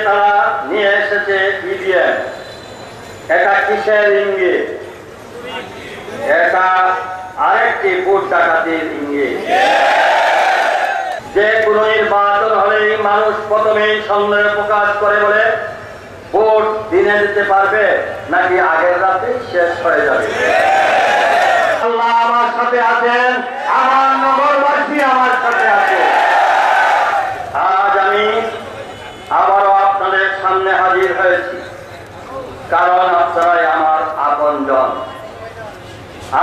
তারা নিয়ে এসেছে ইভিএম। এটা কিসের ইঙ্গিত? এটা আরেকটি ভোট ডাকাতির ইঙ্গিত। যে কোনো নির্বাচন হলেই মানুষ প্রথমেই সন্দেহ প্রকাশ করে বলে ভোট দিনে দিতে পারবে নাকি আগের রাতে শেষ হয়ে যাবে। আল্লাহ আমার সাথে আছেন, আমার নগরবাসী আমার সাথে আছে। আজ আমি আবারও আপনাদের সামনে হাজির হয়েছি, কারণ আপনারাই আমার আপনজন।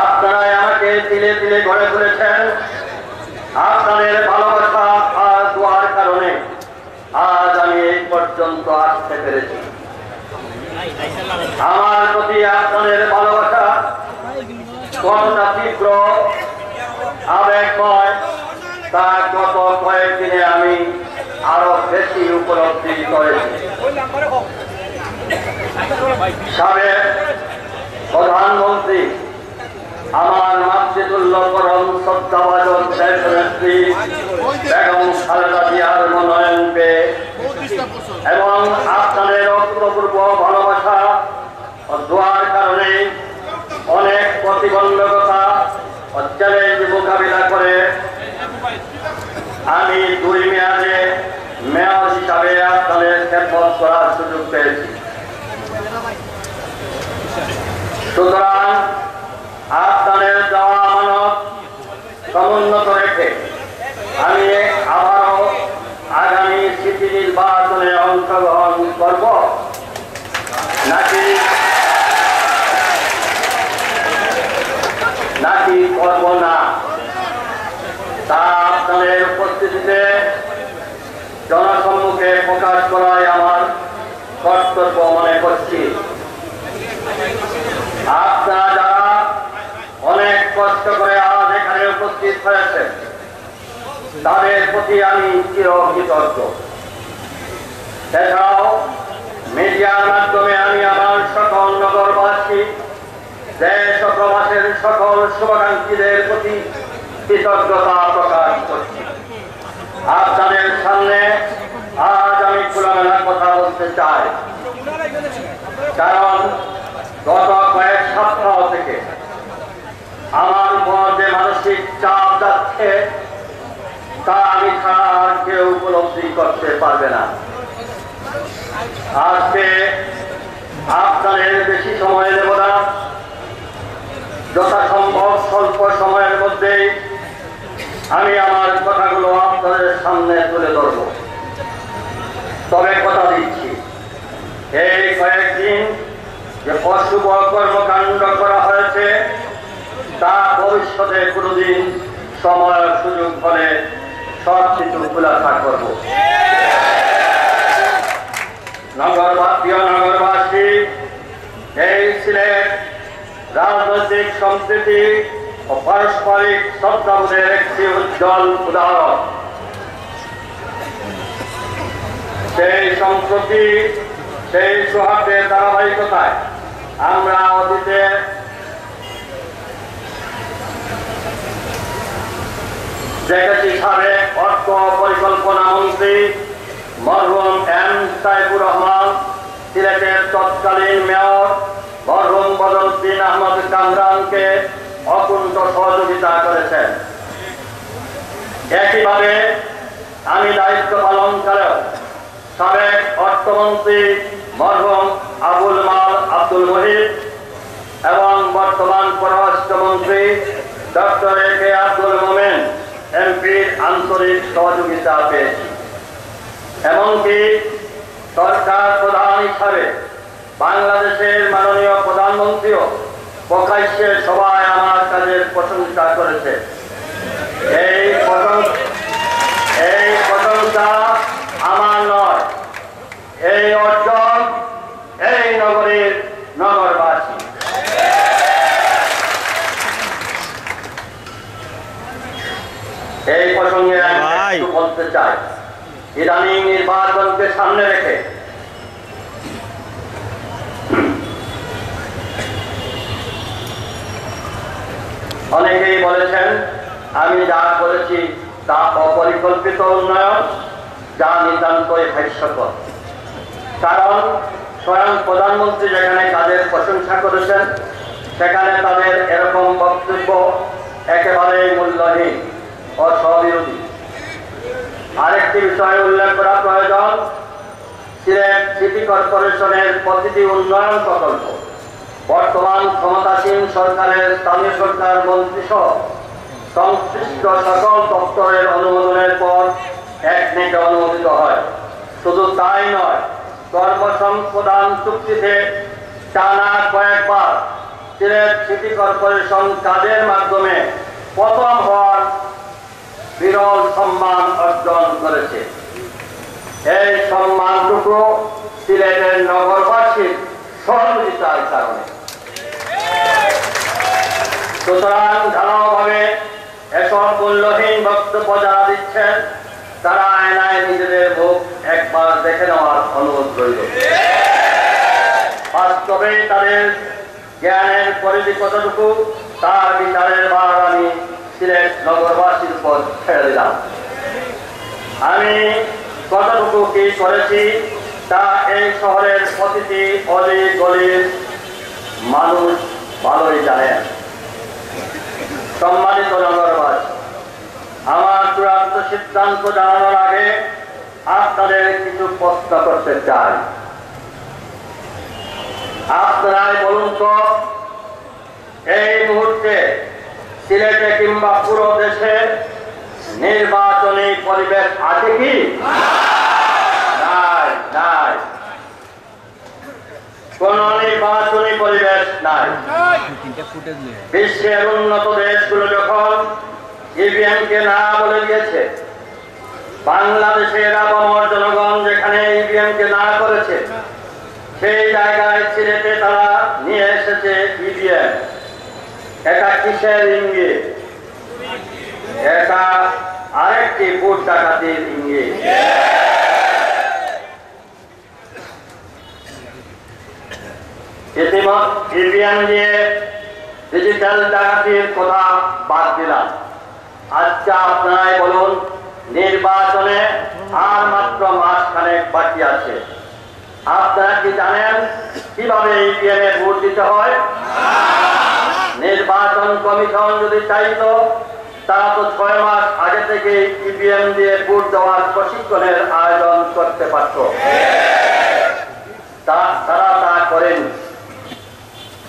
আপনারাই আমাকে তিলে তিলে গড়ে তুলেছেন। আপনাদের ভালোবাসা আর দোয়ার কারণে আজ আমি এই পর্যন্ত আসতে পেরেছি। আমার প্রতি আপনাদের ভালোবাসা কতটা তীব্র আবেগময় তা গত কয়েকদিনে আমি আরো বেশি উপলব্ধি করেছি। সাবেক প্রধানমন্ত্রী, আমার মাতৃতুল্য পরম শ্রদ্ধাভাজন দেশনেত্রী বেগম খালেদা জিয়ার মনোনয়ন পেয়ে এবং আপনাদের অভূতপূর্ব ভালোবাসা ও দোয়ার কারণে অনেক প্রতিবন্ধকতা ও চ্যালেঞ্জ মোকাবিলা করে আমি 2 মেয়াদে মেয়র হিসাবে আপনাদের খেদমত করার সুযোগ পেয়েছি। সুতরাং আপনাদের দেওয়া আমানত সমুন্নত রেখে আমি আবারও আগামী সিটি নির্বাচনে অংশগ্রহণ করব নাকি করব না তা আপনাদের উপস্থিতিতে জনসম্মুখে প্রকাশ করাই আমার কর্তব্য মনে করছি। আপনারা যারা অনেক কষ্ট করে আজ এখানে উপস্থিত হয়েছে তাদের প্রতি আমি চিরকৃতজ্ঞ। এছাড়াও মিডিয়ার মাধ্যমে আমি আমার সকল নগরবাসী, দেশ ও প্রবাসের সকল শুভাকাঙ্ক্ষীদের প্রতি কৃতজ্ঞতা প্রকাশ করছি। আপনাদের সামনে আজ আমি খোলামেলা কথা বলতে চাই, কারণ গত কয়েক সপ্তাহ থেকে আমার মধ্যে মানসিক চাপ যাচ্ছে তা আমি ছাড়া আর কেউ উপলব্ধি করতে পারবে না। আজকে আপনাদের বেশি সময় দেব না, যথাসম্ভব স্বল্প সময়ের মধ্যেই আমি আমার কথাগুলো আপনাদের সামনে তুলে ধরব। তবে কথা দিচ্ছি, এই কয়েকদিন যে অশুভ কর্মকাণ্ড করা হয়েছে তা ভবিষ্যতে কোনোদিন সময় সুযোগ হলে সব কিছু খুলাসা করব। নগরবাসী, এই সিলেট রাজনৈতিক সম্প্রীতি ও পারস্পরিক শ্রদ্ধাবোধের একটি উজ্জ্বল উদাহরণ। সেই সম্প্রতি, সেই সৌহার্দ্যের ধারাবাহিকতায় আমরা অতীতে দেখেছি সাবেক অর্থ পরিকল্পনা মন্ত্রী মরহুম এম সাইফুর রহমান, সিলেটের তৎকালীন মেয়র মরহুম বদরুদ্দিন আহমদ কামরানকে অকুণ্ঠ সহযোগিতা করেছেন। একইভাবে আমি দায়িত্ব পালনকালেও সাবেক অর্থমন্ত্রী মরহুম আবুল মাল আব্দুল মুহিত এবং বর্তমান পররাষ্ট্রমন্ত্রী ডক্টর AK আব্দুল মোমেন এমপির আন্তরিক সহযোগিতা পেয়েছি। এমনকি সরকার প্রধান হিসাবে বাংলাদেশের মাননীয় প্রধানমন্ত্রীও প্রকাশ্যে সবাই আমার কাজের প্রশংসা করেছে। এই প্রশংসা আমার নয়, এই অর্জন এই নগরীর নগরবাসী। এই প্রসঙ্গে আমি বলতে চাই, ইদানিং নির্বাচনকে সামনে রেখে অনেকেই বলেছেন আমি যা বলেছি তা অপরিকল্পিত উন্নয়ন, যা নিতান্তই হাস্যকর। কারণ স্বয়ং প্রধানমন্ত্রী যেখানে কাজের প্রশংসা করেছেন সেখানে তাদের এরকম বক্তব্য একেবারেই মূল্যহীন ও স্ববিরোধী। আরেকটি বিষয় উল্লেখ করা প্রয়োজন, সিলেট সিটি কর্পোরেশনের প্রতিটি উন্নয়ন প্রকল্প বর্তমান ক্ষমতাসীন সরকারের স্থানীয় সরকার মন্ত্রীসহ সংশ্লিষ্ট সকল দপ্তরের অনুমোদনের পর একনেকে অনুমোদিত হয়। শুধু তাই নয়, কর্মসংস্থান চুক্তিতে টানা কয়েকবার সিলেট সিটি কর্পোরেশন কাজের মাধ্যমে প্রথম হওয়ার বিরল সম্মান অর্জন করেছে। এই সম্মানটুকু সিলেটের নগরবাসীর সহযোগিতার কারণে। সুতরাং ঢালাওভাবে এসব মূল্যহীন বক্তব্য যারা দিচ্ছেন তারা আয়নায় নিজেদের মুখ একবার দেখে নেওয়ার অনুরোধ রইল। বাস্তবে তাদের জ্ঞানের পরিধি কতটুকু তার বিচারের ভার আমি সিলেট নগরবাসীর উপর ছেড়ে দিলাম। আমি কতটুকু কি করেছি তা এই শহরের প্রতিটি অলি গলির মানুষ ভালোই জানেন। সম্মানিত নগরবাসী, আমার চূড়ান্ত সিদ্ধান্ত জানানোর আগে আপনাদের কিছু প্রশ্ন করতে চাই। আপনারাই বলুন তো, এই মুহূর্তে সিলেটে কিংবা পুরো দেশে নির্বাচনী পরিবেশ আছে কি? নাই, নাই, কোন নির্বাচনী পরিবেশ নাই। বিশ্বের উন্নত দেশগুলো যখন ইভিএম কে না বলে দিয়েছে, বাংলাদেশের আপামর জনগণ যেখানে ইভিএম কে না করেছে সেই জায়গায় সিলেটে তারা নিয়ে এসেছে ইভিএম। এটা কিসের ইঙ্গিত? এটা আরেকটি ভোট ডাকাতির ইঙ্গিত। ইভিএম দিয়ে ডিজিটাল ডাকাতির কথা বাদ দিলাম। আজকে আপনারাই বলুন, নির্বাচনে আর মাত্র মাসখানেক বাকি আছে। আপনারা কি জানেন কিভাবে ইভিএম এ ভোট দিতে হয়? নির্বাচন কমিশন যদি চাইতো তারা তো 6 মাস আগে থেকে ইভিএম দিয়ে ভোট দেওয়ার প্রশিক্ষণের আয়োজন করতে পারত। তারা তা করেন,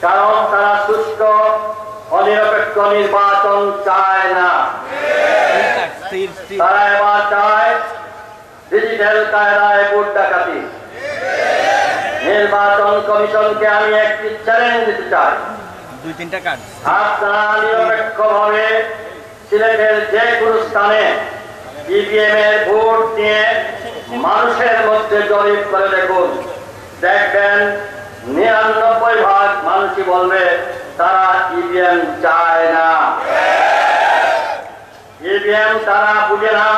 কারণ তারা সুষ্ঠু অনিরপেক্ষ নির্বাচন চায় না। তারা এবার চায় ডিজিটাল কায়দায় ভোট ডাকাতি। নির্বাচন কমিশনকে আমি একটি চ্যালেঞ্জ দিতে চাই, আপনারা নিরপেক্ষভাবে সিলেটের যে কোনো স্থানে ইভিএম এর ভোট নিয়ে মানুষের মধ্যে জরিপ করে দেখুন। দেখবেন 99% মানুষই বলবে তারা ইভিএম চায় না। ইভিএম তারা বুঝে না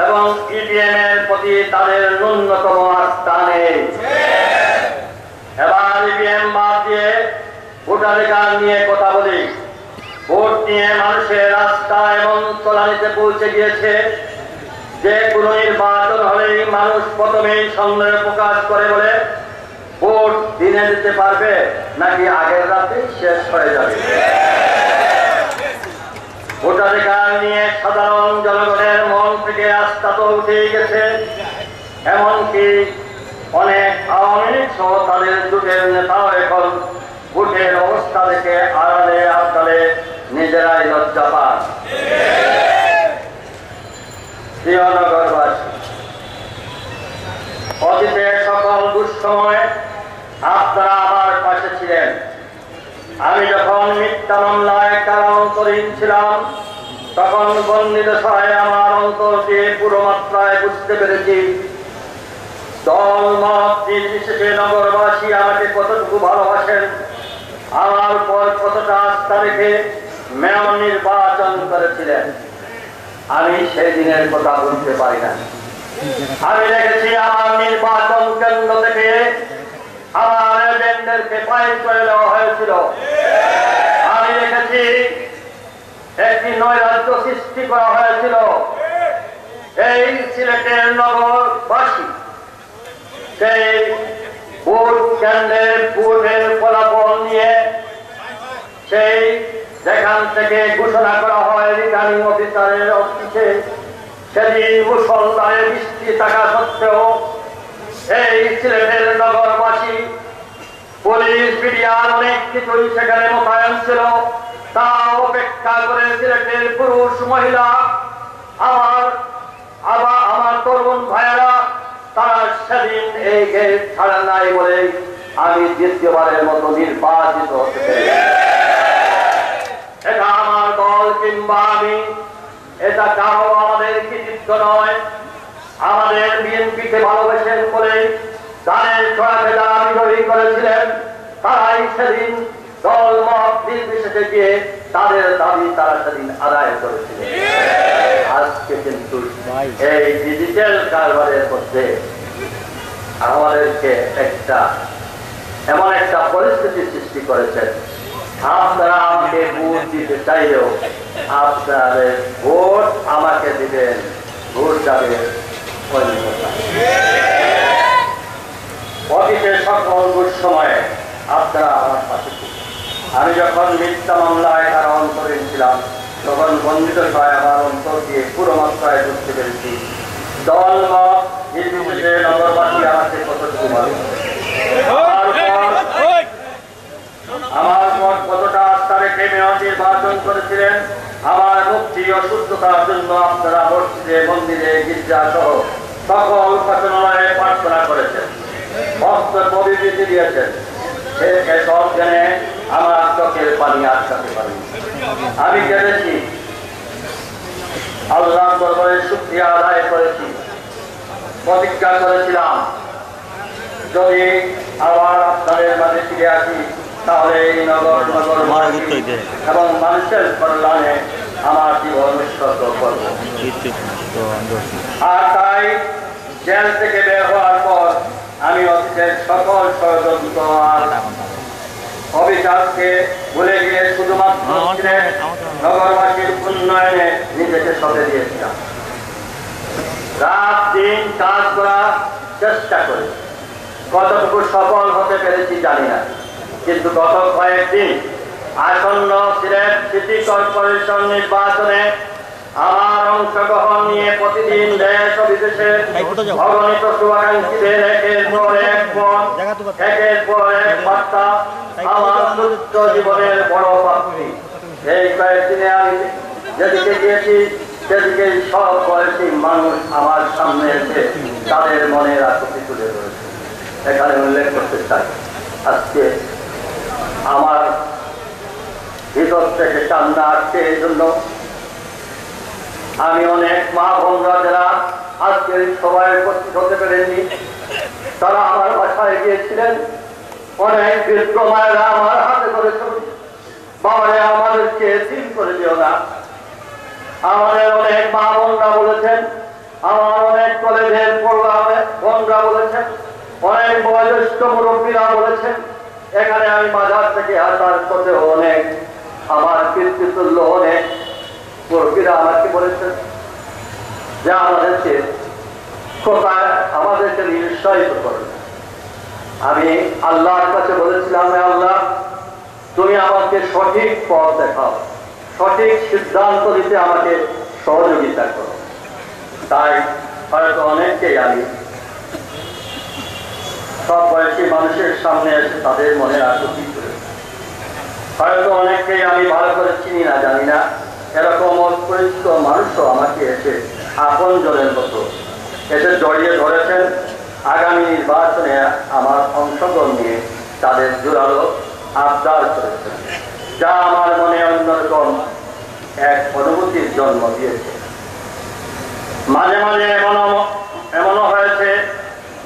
এবং ইভিএম এর প্রতি তাদের ন্যূনতম আস্থা নেই। এবার ইভিএম বাদ দিয়ে ভোটাধিকার নিয়ে কথা বলি। ভোট নিয়ে মানুষের রাস্তা এবং তলানিতে পৌঁছে গিয়েছে। যে কোনো নির্বাচন হলেই মানুষ প্রথমেই সন্দেহ প্রকাশ করে বলে ভোট দিনে দিতে পারবে নাকি আগের রাতে শেষ হয়ে যাবে। ভোটাধিকার নিয়ে সাধারণ জনগণের মন থেকে আস্থা তো উঠেই গেছে। এমনকি অনেক আওয়ামী লীগ সহ তাদের জোটের নেতাও এখন ভোটের অবস্থা দেখে আড়ালে আড়ালে নিজেরাই লজ্জা পান। প্রিয় নগরবাসী, অতীতের সকল দুঃসময়ে আপনারা আমার পাশে ছিলেন। আমি যখন মিথ্যা মামলায় কারান্তরীণ ছিলাম তখন বন্দিদশায় আমার অন্তর দিয়ে পুরো মাত্রায় বুঝতে পেরেছি দল মত নির্বিশেষে নগরবাসী আমাকে কতটুকু ভালোবাসেন, আমার উপর কতটা আস্থা রেখে মেয়র নির্বাচন করেছিলেন। আমি সেই দিনের কথা বলতে পারি না। আমি দেখেছি আমার নির্বাচন কেন্দ্র থেকে আমার এজেন্টদেরকে ফাইল করে দেওয়া হয়েছিল। আমি দেখেছি একটি নৈরাজ্য সৃষ্টি করা হয়েছিল। এই সিলেটের নগরবাসী সেই ভোট কেন্দ্রের ভোটের ফলাফল নিয়ে সেই যেখান থেকে ঘোষণা করা হয় রিটার্নিং অফিসারের অফিসে, সেদিন মুষলধারে বৃষ্টি থাকা সত্ত্বেও এই সিলেটের নগরবাসী, পুলিশ, বিডিআর অনেক কিছুই সেখানে মোতায়েন ছিল। তা অপেক্ষা করে সিলেটের পুরুষ, মহিলা, আমার তরুণ ভাইয়েরা, তারা সেদিন এই গেট ছাড়া নাই বলে আমি দ্বিতীয়বারের মতো নির্বাচিত হতে পেরেছি। এটা আমার দল কিংবা আমি, এটা কারো আমাদের কৃতিত্ব নয়। আমাদের বিএনপিকে ভালোবেসেন বলে ধানের ছড়াকে যারা বিরোধী করেছিলেন, তারাই সেদিন দল মত নির্বিশেষে গিয়ে তাদের দাবি তারা সেদিন আদায় করেছিলেন। আজকে কিন্তু এই ডিজিটাল কারবারের মধ্যে আমাদেরকে এমন একটা পরিস্থিতি সৃষ্টি করেছেন, আপনারা আমাকে ভোট দিতে চাইলেও আপনাদের ভোট আমাকে দিবেন, ভোট যাবে অতীতের সকল দুঃসময়ে আপনারা আমার পাশে ছিলেন। আমি যখন মিথ্যা মামলায় তারা অন্তরীণ ছিলাম, তখন বন্ধিত হয় আমার অন্তর দিয়ে পুরো মাত্রায় বুঝতে পেরেছি দল মত নির্বিশেষে নগরবাসী আমাকে কতটুকু ভালো, আমার পর কতটা আস্থা রেখে মেয়র নির্বাচন করেছিলেন। আমার মুক্তি অসুস্থতার জন্য আপনারা মসজিদে, মন্দিরে, গির্জা সহ সকল উপাসনালয়ে প্রার্থনা করেছেন, বিবৃতি দিয়েছেন। সব জেনে আমার চোখের পানি আটকাতে পারি। আমি কেঁদেছি, আল্লাহ দরবারে শুকরিয়া আদায় করেছি, প্রতিজ্ঞা করেছিলাম যদি আবার আপনাদের মাঝে ফিরে আসি তাহলে এই নগর এবং মানুষের কল্যাণে আমার জীবন উৎসর্গ করব। আর তাই জেল থেকে বের হওয়ার পর আমি অতীতের সকল ষড়যন্ত্র আর অভিশাপকে ভুলে গিয়ে শুধুমাত্র নগরবাসীর উন্নয়নে নিজেকে সঁপে দিয়েছিলাম। রাত দিন কাজ করার চেষ্টা করি, কতটুকু সফল হতে পেরেছি জানি না, কিন্তু গত কয়েকদিন আসন্ন সিলেট সিটি কর্পোরেশন নির্বাচনে আমার অংশগ্রহণ নিয়ে প্রতিদিন দেশ ও বিদেশের অগণিত শুভাকাঙ্ক্ষীদের একের পর এক বার্তা আমার সুস্থ জীবনের বড় প্রাপ্তি। এই কয়েকদিনে আমি যেদিকে গিয়েছি সেদিকে সব বয়সী মানুষ আমার সামনে এসে তাদের মনের আকুতি তুলে ধরেছে। এখানে উল্লেখ করতে চাই, আজকে আমার ভিতর থেকে কান্না আসছে। এই জন্য আমি অনেক মা বোনরা যারা আজকের সবাই উপস্থিত হতে পারেননি, তারা আমার বাসায় গিয়েছিলেন। অনেক বৃদ্ধ মায়েরা আমার হাতে করেছেন, বাবারে আমাদেরকে দিন করে দিও না। আমাদের অনেক মা বোনরা বলেছেন, আমার অনেক কলেজের বোনরা বলেছেন, অনেক বয়োজ্যেষ্ঠ মুরব্বীরা বলেছেন। এখানে আমি বাজার থেকে আসার পথে অনেক আমার কীর্তিতুল্য অনেক মুরব্বীরা আমাকে বলেছেন যে আমাদেরকে নিরুৎসাহিত করেন। আমি আল্লাহর কাছে বলেছিলাম, আল্লাহ তুমি আমাকে সঠিক পথ দেখাও, সঠিক সিদ্ধান্ত দিতে আমাকে সহযোগিতা করো। তাই হয়তো অনেককেই আমি সব বয়সী মানুষের সামনে এসে তাদের মনে আকুতি করে, হয়তো অনেককেই আমি ভালো করে চিনি না, জানি না, এরকম পরিচিত মানুষও আমাকে এসে আপন জনের মতো এসে জড়িয়ে ধরেছেন। আগামী নির্বাচনে আমার অংশগ্রহণ নিয়ে তাদের জোরালো আবদার করেছেন, যা আমার মনে অন্যরকম এক অনুভূতির জন্ম দিয়েছে। মাঝে মাঝে এমনও হয়েছে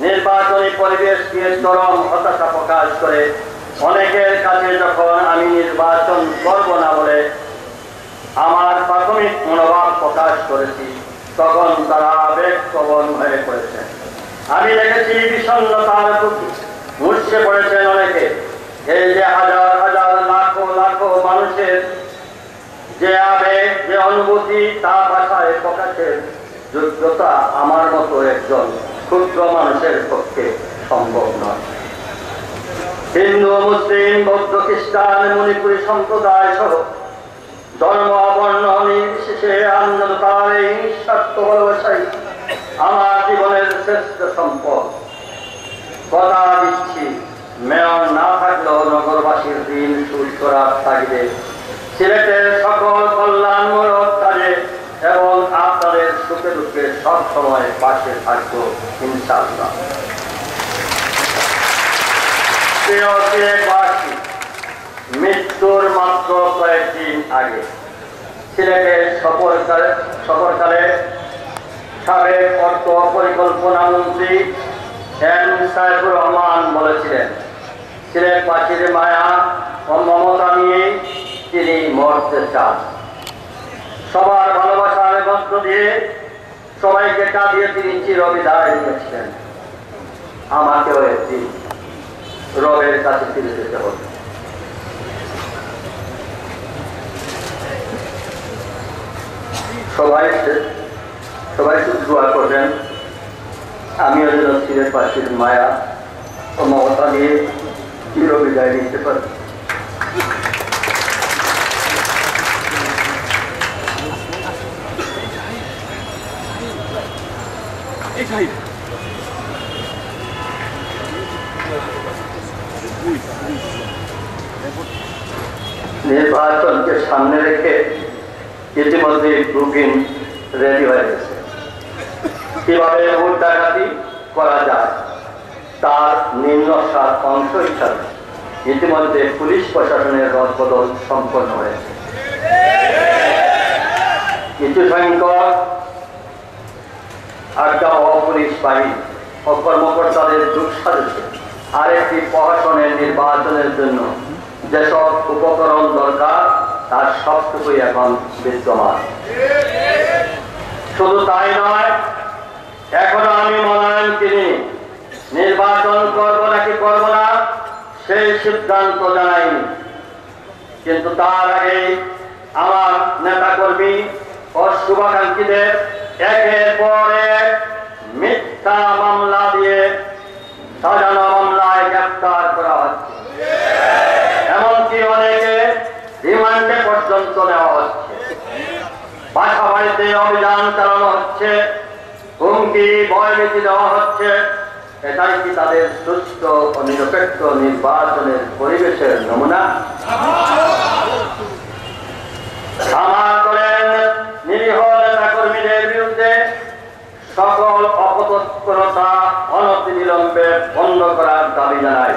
নির্বাচনী পরিবেশ নিয়ে চরম হতাশা প্রকাশ করে অনেকের কাছে যখন আমি নির্বাচন করব না বলে আমার প্রাথমিক মনোভাব প্রকাশ করেছি, তখন তারা আবেগপ্রবণ হয়ে পড়েছেন। আমি দেখেছি বিষণ্ণতার মুর্ছে পড়েছেন অনেকে। এই যে হাজার হাজার লাখো লাখো মানুষের যে আবেগ, যে অনুভূতি, তা ভাষায় প্রকাশের যোগ্যতা আমার মতো একজন ক্ষুদ্র মানুষের পক্ষে সম্ভব নয়। হিন্দু, মুসলিম, বৌদ্ধ, খ্রিস্টান, মণিপুরী সম্প্রদায় সহ ধর্ম বর্ণ নির্বিশেষে আন্দোলনকার এই নিঃস্বার্থ ভালোবাসাই আমার জীবনের শ্রেষ্ঠ সম্পদ। কথা দিচ্ছি, মেয়র না থাকলেও নগরবাসীর ঋণ শোধ করার তাগিদে সিলেটের সকল কল্যাণমূলক কাজে এবং আপনাদের সুখে দুঃখে সবসময় পাশে থাকবো ইনশাআল্লাহ। প্রিয় সিলেটবাসী, মৃত্যুর মাত্র কয়েকদিন আগে সিলেটের সফরকালে সাবেক অর্থ পরিকল্পনা মন্ত্রী এম সাইফুর রহমান বলেছিলেন, সিলেটবাসীর মায়া ও মমতা নিয়ে তিনি মরতে চান। সবার ভালোবাসার মধ্য দিয়ে সবাইকে কাঁদিয়ে তিনি চিরবিদায় নিয়েছিলেন। আমাকেও একদিন রবের কাছে ফিরে যেতে হবে। সবাই শুধু দোয়া করবেন আমিও যেন সিলেটবাসীর মায়া ও মমতা নিয়ে চিরবিদায় নিতে পারি। নির্বাচনকে সামনে রেখে ইতিমধ্যে বুকিং রেডি হয়ে গেছে। কিভাবে ভোট ডাকাতি করা যায় তার নিম্নসার অংশ হিসাবে ইতিমধ্যে পুলিশ প্রশাসনের রদবদল সম্পন্ন হয়েছে। কিছু সংখ্যক আড্ডা ও পুলিশ বাহিনী ও কর্মকর্তাদের দুঃসাহসে আরেকটি প্রশাসনের নির্বাচনের জন্য যেসব উপকরণ দরকার তার সবটুকুই এখন বিদ্যমান। শুধু তাই নয়, এখনো আমি মনোনয়ন কিনি, নির্বাচন করবো নাকি করবো না সেই সিদ্ধান্ত জানাইনি। কিন্তু তার আগে আমার নেতাকর্মী ও শুভাকাঙ্ক্ষীদের একের পর এক মিথ্যা মামলা দিয়ে সাজানো মামলায় গ্রেফতার করা হচ্ছে। এমনকি অনেকে রিমান্ডে পর্যন্ত নেওয়া হচ্ছে। বাসা বাড়িতে অভিযান চালানো হচ্ছে, হুমকি ভয়ভীতি দেওয়া হচ্ছে। এটাই কি তাদের সুস্থ ও নিরপেক্ষ নির্বাচনের পরিবেশের নমুনা? আমার করেন নিরীহ নেতাকর্মীদের বিরুদ্ধে সকল অপতৎপরতা অনতিবিলম্বে বন্ধ করার দাবি জানাই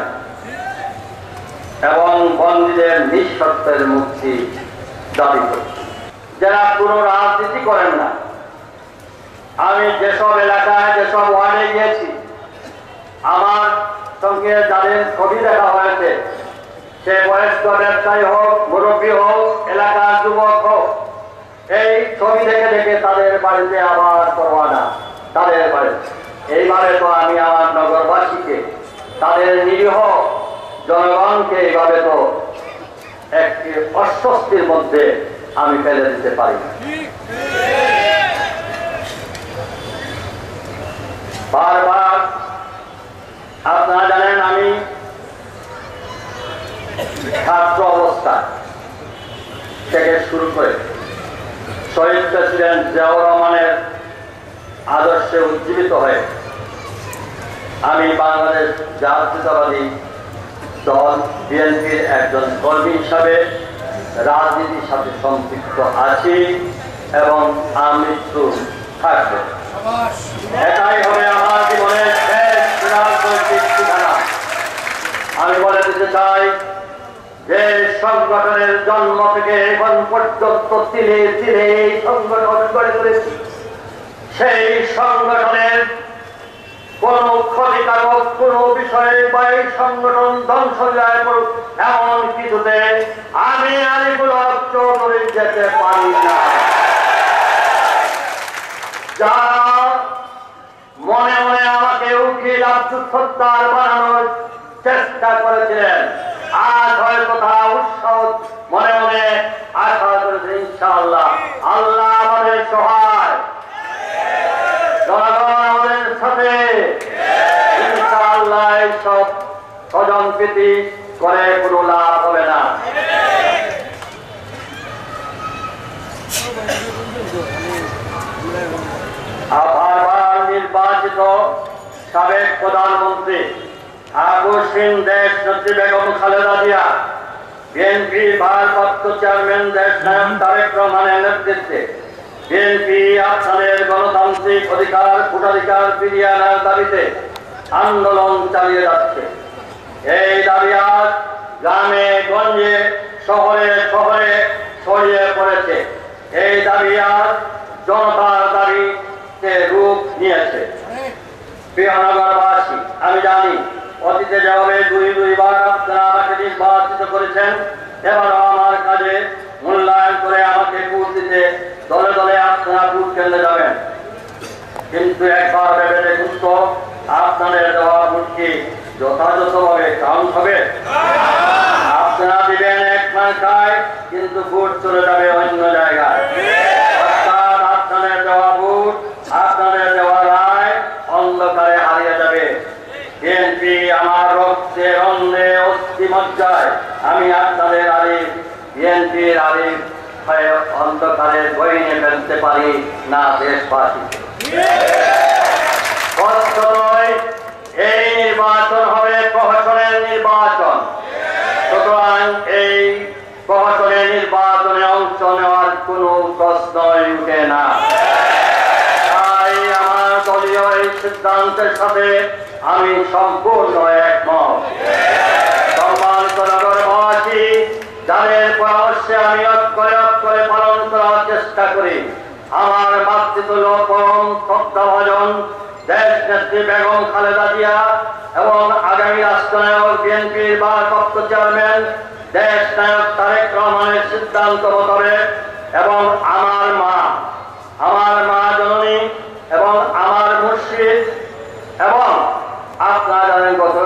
এবং বন্দীদের নিঃশর্তের মুক্তি দাবি করছি। যারা কোনো রাজনীতি করেন না, আমি যেসব এলাকায় যেসব ওয়ার্ডে গিয়েছি আমার সঙ্গে যাদের ছবি দেখা হয়েছে, সে বয়স্ক ব্যবসায়ী হোক, মুরব্বী হোক, এলাকার যুবক হোক, এই ছবি দেখে দেখে তাদের বাড়িতে আবার করোনা তাদের বাড়িতে। এইভাবে তো আমি আমার নগরবাসীকে, তাদের নিরীহ জনগণকে এইভাবে তো একটি অস্বস্তির মধ্যে আমি ফেলে দিতে পারি। বারবার আপনারা জানেন আমি ছাত্র অবস্থা থেকে শুরু করে শহীদ প্রেসিডেন্ট জিয়াউর রহমানের আদর্শে উজ্জীবিত হয়ে আমি বাংলাদেশ জাতীয়তাবাদী দল বিএনপির একজন কর্মী হিসাবে রাজনীতির সাথে সম্পৃক্ত আছি এবং আমৃত্যু থাকবো। এটাই হবে আমার জীবনের শেষ রাজনৈতিক ঠিকানা। আমি বলে দিতে চাই যে সংগঠনের জন্ম থেকে এখন পর্যন্ত তিলে তিলে এই সংগঠন গড়ে তুলেছি, সেই সংগঠনের কোন ক্ষতিকারক কোন বিষয়ে বা এই সংগঠন ধ্বংস যায় করুক এমন কিছুতে আমি আলিকুল হক চৌধুরী যেতে পারি না। যারা মনে মনে আমাকে উকিল আব্দুল সত্তার বানানোর চেষ্টা করেছিলেন, আজ হয়তো তারা উৎসাহ মনে মনে আশা করেছে ইনশাআল্লাহ আল্লাহ আমাদের সহায়, জনগণ আমাদের সাথে। সব স্বজন প্রীতি করে কোনো লাভ হবে না। বারবার নির্বাচিত সাবেক প্রধানমন্ত্রী আকস্মিক দেশ নেত্রী বেগম খালেদা জিয়া, বিএনপি ভারপ্রাপ্ত চেয়ারম্যান দেশ নায়ক তারেক রহমানের নেতৃত্বে বিএনপি আপনাদের গণতান্ত্রিক অধিকার ভোটাধিকার ফিরিয়ে আনার দাবিতে আন্দোলন চালিয়ে যাচ্ছে। এই দাবি আজ গ্রামে গঞ্জে শহরে শহরে ছড়িয়ে পড়েছে। এই দাবি আজ জনতার দাবিতে রূপ নিয়েছে। প্রিয় নগরবাসী, আমি জানি অতীতে যেভাবে দুইবার আপনারা আমাকে নির্বাচিত করেছেন, এবারও আমার কাজে মূল্যায়ন করে আমাকে ভোট দিতে দলে দলে আপনারা ভোট কেন্দ্রে যাবেন। কিন্তু একবার ভেবে দেখুন তো, আপনাদের দেওয়া ভোট কি যথাযথভাবে কাউন্ট হবে? আপনারা দিবেন এক মার্কায়, কিন্তু ভোট চলে যাবে অন্য জায়গায়। অর্থাৎ আপনাদের দেওয়া ভোট, আপনাদের দেওয়া রায় অন্ধকারে হারিয়ে যাবে। বিএনপি আমার রক্তে রন্ধে অস্থি মজ্জায়, আমি আপনাদের আরিফ বিএনপির আরিফ অন্ধকারে বইনে ফেলতে পারি না দেশবাসী। কষ্ট নয়, এই নির্বাচন হবে প্রহসনের নির্বাচন। সুতরাং এই প্রহসনের নির্বাচনে অংশ নেওয়ার কোন প্রশ্নই উঠে না। তাই আমার দলীয় এই সিদ্ধান্তের সাথে আমি সম্পূর্ণ একমত। সম্মানিত নগরবাসী, যাদের পরামর্শে আমি অক্ষরে পালন করার চেষ্টা করি, আমার মাতৃতুল্য পরম শ্রদ্ধাভাজন দেশ নেত্রী বেগম খালেদা জিয়া এবং আগামী রাষ্ট্রনায়ক বিএনপির ভারপ্রাপ্ত চেয়ারম্যান দেশ নায়ক তারেক রহমানের সিদ্ধান্ত মোতাবেক এবং আমার মা জননী এবং আমার মুর্শিদ এবং আপনারা জানেন গত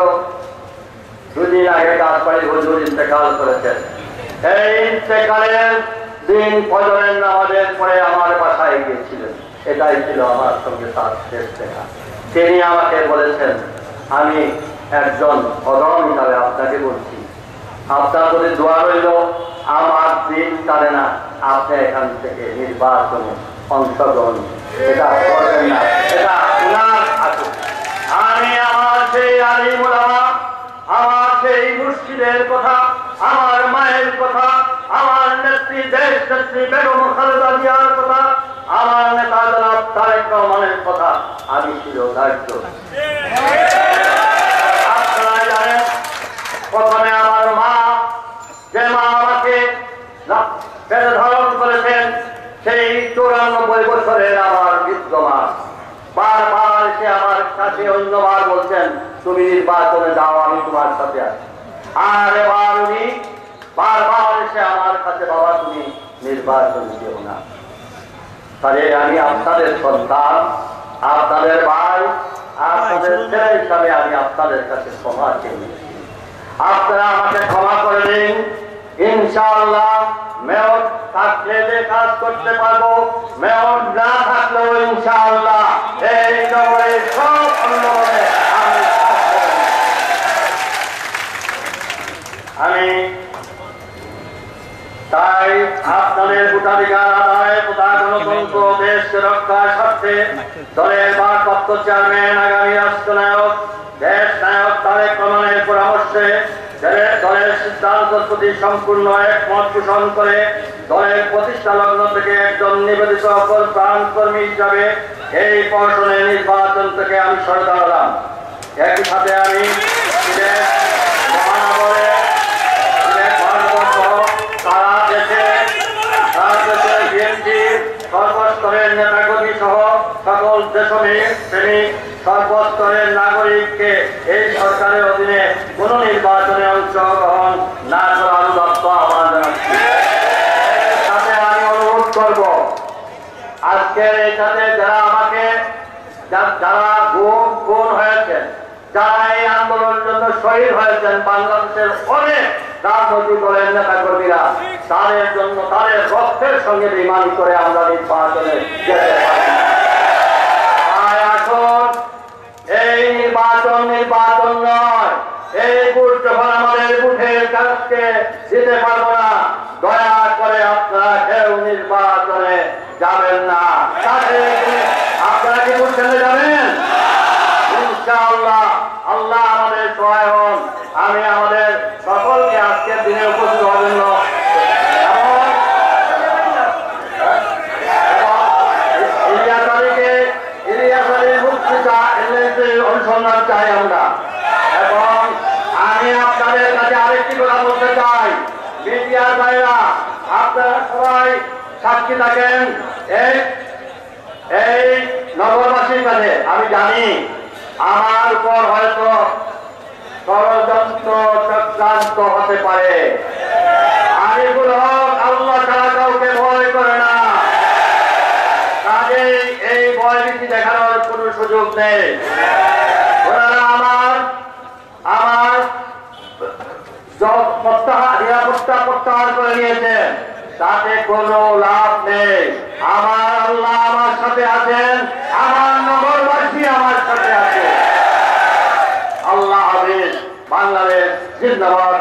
দুদিন আগে কাজবাড়ি হুজুর ইন্তেকাল করেছেন। এই ইন্তেকালের দিন ফজরের নামাজের পরে আমার বাসায় গিয়েছিলেন। এটাই ছিল আমার সঙ্গে তার শেষ দেখা। তিনি আমাকে বলেছেন, আমি একজন অদম হিসাবে আপনাকে বলছি, আপনার প্রতি দোয়া রইল, আমার দিন টানে না আপনি এখান থেকে নির্বাচনে অংশগ্রহণ এটা করবেন না, এটা উনার আসুন। আমি আমার সেই আলিম উলামা, আমার সেই মুর্শিদের কথা, আমার মায়ের কথা, আমার নেত্রী দেশ নেত্রী বেগম খালেদা জিয়ার কথা, আমার নেতা জনাব তারেক রহমানের কথা আমি ছিল দায়িত্ব। আপনারা জানেন, প্রথমে আমার মা, যে মা আমাকে পেটে ধারণ করেছেন, সেই 94 বছরের আমার বৃদ্ধ মা বারবার সে আমার কাছে অন্যবার বলছেন, তুমি নির্বাচনে যাও, আমি তোমার সাথে আছি। আর এবার উনি বারবার এসে আমার কাছে, বাবা তুমি নির্বাচন দিও না। তাহলে আমি আপনাদের সন্তান, আপনাদের ভাই, আপনাদের ছেলে হিসাবে আমি আপনাদের কাছে ক্ষমা চেয়ে, আপনারা আমাকে ক্ষমা করে দিন। ইনশাআল্লাহ মেয়র থাকলে যে কাজ করতে পারবো, মেয়র না থাকলেও ইনশাআল্লাহ এই নগরের সব আন্দোলনে আমি তাই আপনাদের ভোটাধিকার আদায় তথা গণতন্ত্র দেশকে রক্ষার স্বার্থে দলের ভারপ্রাপ্ত চেয়ারম্যান আগামী রাষ্ট্রনায়ক দেশ নায়ক তারেক রহমানের পরামর্শে দলের সিদ্ধান্তের প্রতি সম্পূর্ণ একমত পোষণ করে দলের প্রতিষ্ঠা লগ্ন থেকে একজন নিবেদিত প্রাণ কর্মী হিসাবে এই প্রহসনের নির্বাচন থেকে আমি সরে দাঁড়ালাম। একই সাথে আমি মহানগরে সর্বস্তরের নেতাকর্মী সহ সকল দেশপ্রেমিক সর্বস্তরের নাগরিককে এই সরকারের অধীনে কোন নির্বাচনে অংশগ্রহণ না করার অনুরোধ আহ্বান জানাচ্ছি। সাথে আমি অনুরোধ করব, আজকের এই সাথে যারা আমাকে যারা গুণ হয়েছেন, যারা এই আন্দোলনের জন্য শহীদ হয়েছেন, বাংলাদেশের অনেক রাজনৈতিক দলের নেতা কর্মীরা, তাদের জন্য তাদের রক্তের সঙ্গে বেইমানি করে আমরা নির্বাচনে যেতে পারি। আসুন এই নির্বাচন নয়। এই বুট যখন আমাদের বুথের কাজকে দিতে পারবো না, দয়া করে আপনারা কেউ নির্বাচনে যাবেন না। আপনারা কি বুট কেন্দ্রে যাবেন? ইনশাআল্লাহ আল্লাহ আমাদের সহায় হন। আমি আমাদের সকলকে আজকের দিনে উপস্থিত হওয়ার জন্য অনুসন্ধান চাই আমরা। এবং আমি আপনাদের কাছে আরেকটি কথা বলতে চাই, মিডিয়ার ভাইরা আপনারা সবাই সাক্ষী থাকেন এই নগরবাসীর কাছে। আমি জানি আমার উপর হয়তো ষড়যন্ত্র চক্রান্ত হতে পারে। আরিফুল হক আল্লাহ ছাড়া কাউকে ভয় করে না, কাজেই এই ভয় ভীতি দেখানোর কোন সুযোগ নেই। ওনারা আমার নিরাপত্তা প্রত্যাহার করে নিয়েছেন, তাতে কোনো লাভ নেই। আমার আল্লাহ আমার সাথে আছেন, আমার নগরবাসী আমার সাথে আছে। আল্লাহ হাফেজ। বাংলাদেশ জিন্দাবাদ।